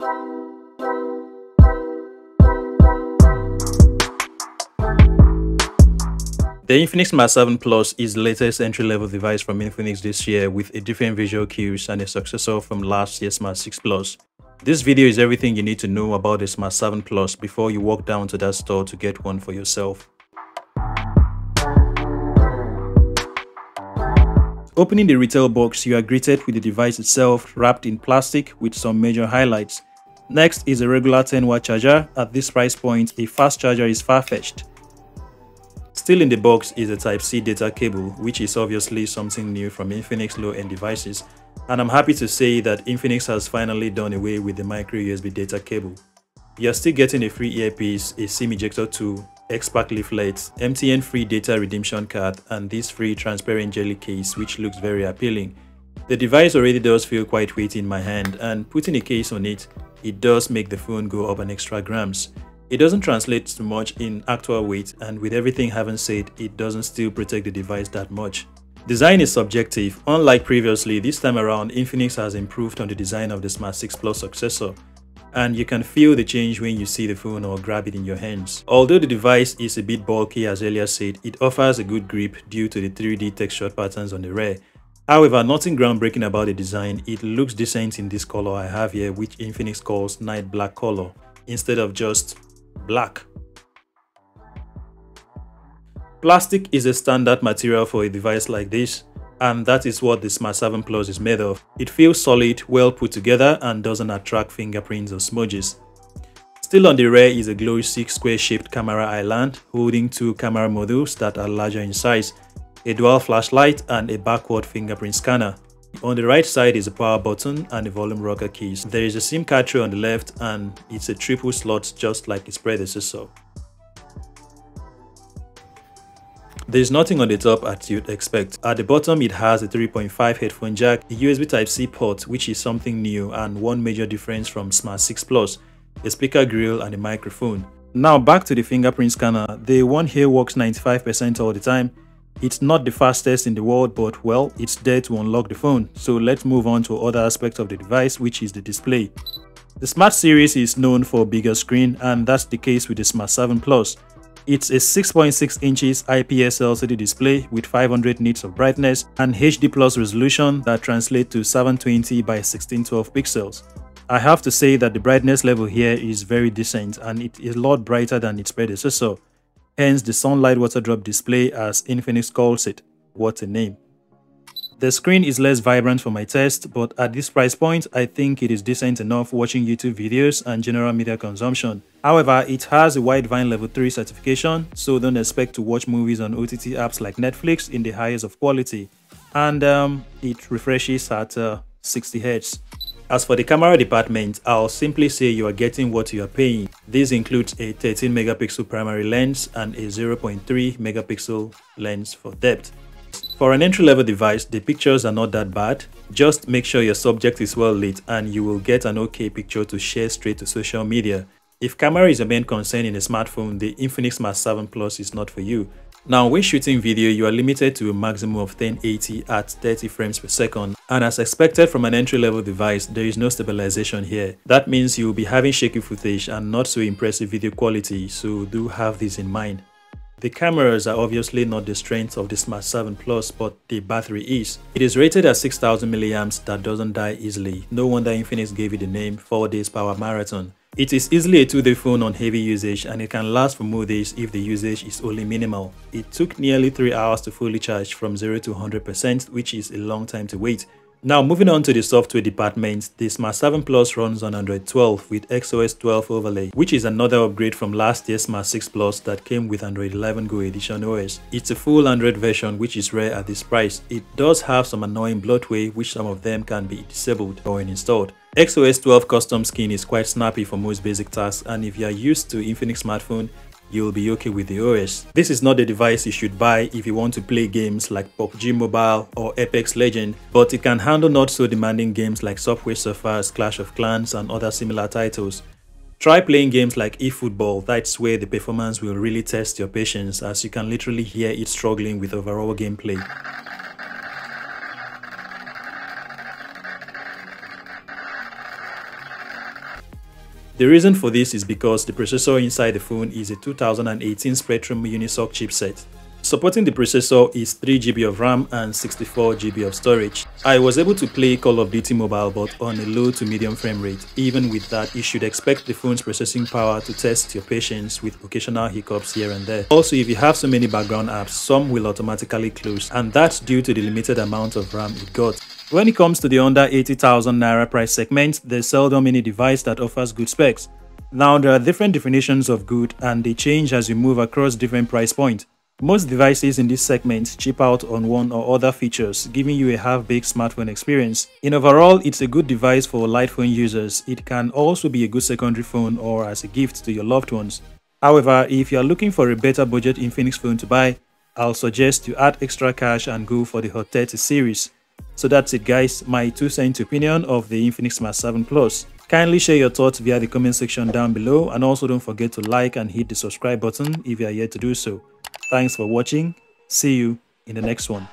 The Infinix Smart 7 Plus is the latest entry-level device from Infinix this year with a different visual cues and a successor from last year's Smart 6 Plus. This video is everything you need to know about the Smart 7 Plus before you walk down to that store to get one for yourself. Opening the retail box, you are greeted with the device itself wrapped in plastic with some major highlights. Next is a regular 10-watt charger. At this price point, a fast charger is far-fetched. Still in the box is a Type-C data cable, which is obviously something new from Infinix low-end devices, and I'm happy to say that Infinix has finally done away with the micro USB data cable. You're still getting a free earpiece, a SIM ejector tool, X-Pack leaflets, MTN free data redemption card, and this free transparent jelly case, which looks very appealing. The device already does feel quite weighty in my hand, and putting a case on it, it does make the phone go up an extra grams. It doesn't translate to much in actual weight, and with everything having said, it doesn't still protect the device that much. Design is subjective. Unlike previously, this time around Infinix has improved on the design of the Smart 6 Plus successor, and you can feel the change when you see the phone or grab it in your hands. Although the device is a bit bulky as earlier said, it offers a good grip due to the 3D textured patterns on the rear. However, nothing groundbreaking about the design. It looks decent in this color I have here, which Infinix calls night black color, instead of just black. Plastic is a standard material for a device like this, and that is what the Smart 7 Plus is made of. It feels solid, well put together, and doesn't attract fingerprints or smudges. Still on the rear is a glow-stick square-shaped camera island holding two camera modules that are larger in size, a dual flashlight, and a backward fingerprint scanner. On the right side is a power button and a volume rocker keys. There is a SIM card tray on the left, and it's a triple slot just like its predecessor. There is nothing on the top as you'd expect. At the bottom it has a 3.5 headphone jack, a USB Type-C port, which is something new and one major difference from Smart 6 Plus, a speaker grill, and a microphone. Now back to the fingerprint scanner. The one here works 95% all the time. It's not the fastest in the world, but well, it's there to unlock the phone. So let's move on to other aspects of the device, which is the display. The Smart series is known for a bigger screen, and that's the case with the Smart 7 Plus. It's a 6.6 inches IPS LCD display with 500 nits of brightness and HD Plus resolution that translates to 720 by 1612 pixels. I have to say that the brightness level here is very decent, and it is a lot brighter than its predecessor. Hence the sunlight water drop display, as Infinix calls it. What a name. The screen is less vibrant for my test, but at this price point, I think it is decent enough watching YouTube videos and general media consumption. However, it has a Widevine Level 3 certification, so don't expect to watch movies on OTT apps like Netflix in the highest of quality. And it refreshes at 60 Hz. As for the camera department, I'll simply say you are getting what you are paying. This includes a 13 megapixel primary lens and a 0.3 megapixel lens for depth. For an entry-level device, the pictures are not that bad. Just make sure your subject is well lit and you will get an okay picture to share straight to social media. If camera is your main concern in a smartphone, the Infinix Smart 7 Plus is not for you. Now, when shooting video, you are limited to a maximum of 1080 at 30 frames per second, and as expected from an entry-level device, there is no stabilization here. That means you will be having shaky footage and not so impressive video quality, so do have this in mind. The cameras are obviously not the strength of the Smart 7 Plus, but the battery is. It is rated at 6000 mAh that doesn't die easily. No wonder Infinix gave it the name 4 days power marathon. It is easily a 2-day phone on heavy usage, and it can last for more days if the usage is only minimal. It took nearly 3 hours to fully charge from 0 to 100%, which is a long time to wait. Now moving on to the software department, the Smart 7 Plus runs on Android 12 with XOS 12 overlay, which is another upgrade from last year's Smart 6 Plus that came with Android 11 Go Edition OS. It's a full Android version, which is rare at this price. It does have some annoying bloatware, which some of them can be disabled or installed. XOS 12 custom skin is quite snappy for most basic tasks, and if you are used to Infinix smartphone, you'll be okay with the OS. This is not the device you should buy if you want to play games like PUBG Mobile or Apex Legends, but it can handle not so demanding games like Subway Surfers, Clash of Clans, and other similar titles. Try playing games like eFootball. That's where the performance will really test your patience, as you can literally hear it struggling with overall gameplay. The reason for this is because the processor inside the phone is a 2018 Spectrum Unisoc chipset. Supporting the processor is 3 GB of RAM and 64 GB of storage. I was able to play Call of Duty Mobile but on a low to medium frame rate. Even with that, you should expect the phone's processing power to test your patience with occasional hiccups here and there. Also, if you have so many background apps, some will automatically close, and that's due to the limited amount of RAM it got. When it comes to the under 80,000 Naira price segment, there's seldom any device that offers good specs. Now, there are different definitions of good and they change as you move across different price points. Most devices in this segment chip out on one or other features, giving you a half-baked smartphone experience. In overall, it's a good device for light phone users. It can also be a good secondary phone or as a gift to your loved ones. However, if you are looking for a better budget Infinix phone to buy, I'll suggest you add extra cash and go for the Hot 30 series. So that's it guys, my 2-cent opinion of the Infinix Smart 7 Plus. Kindly share your thoughts via the comment section down below, and also don't forget to like and hit the subscribe button if you are yet to do so. Thanks for watching. See you in the next one.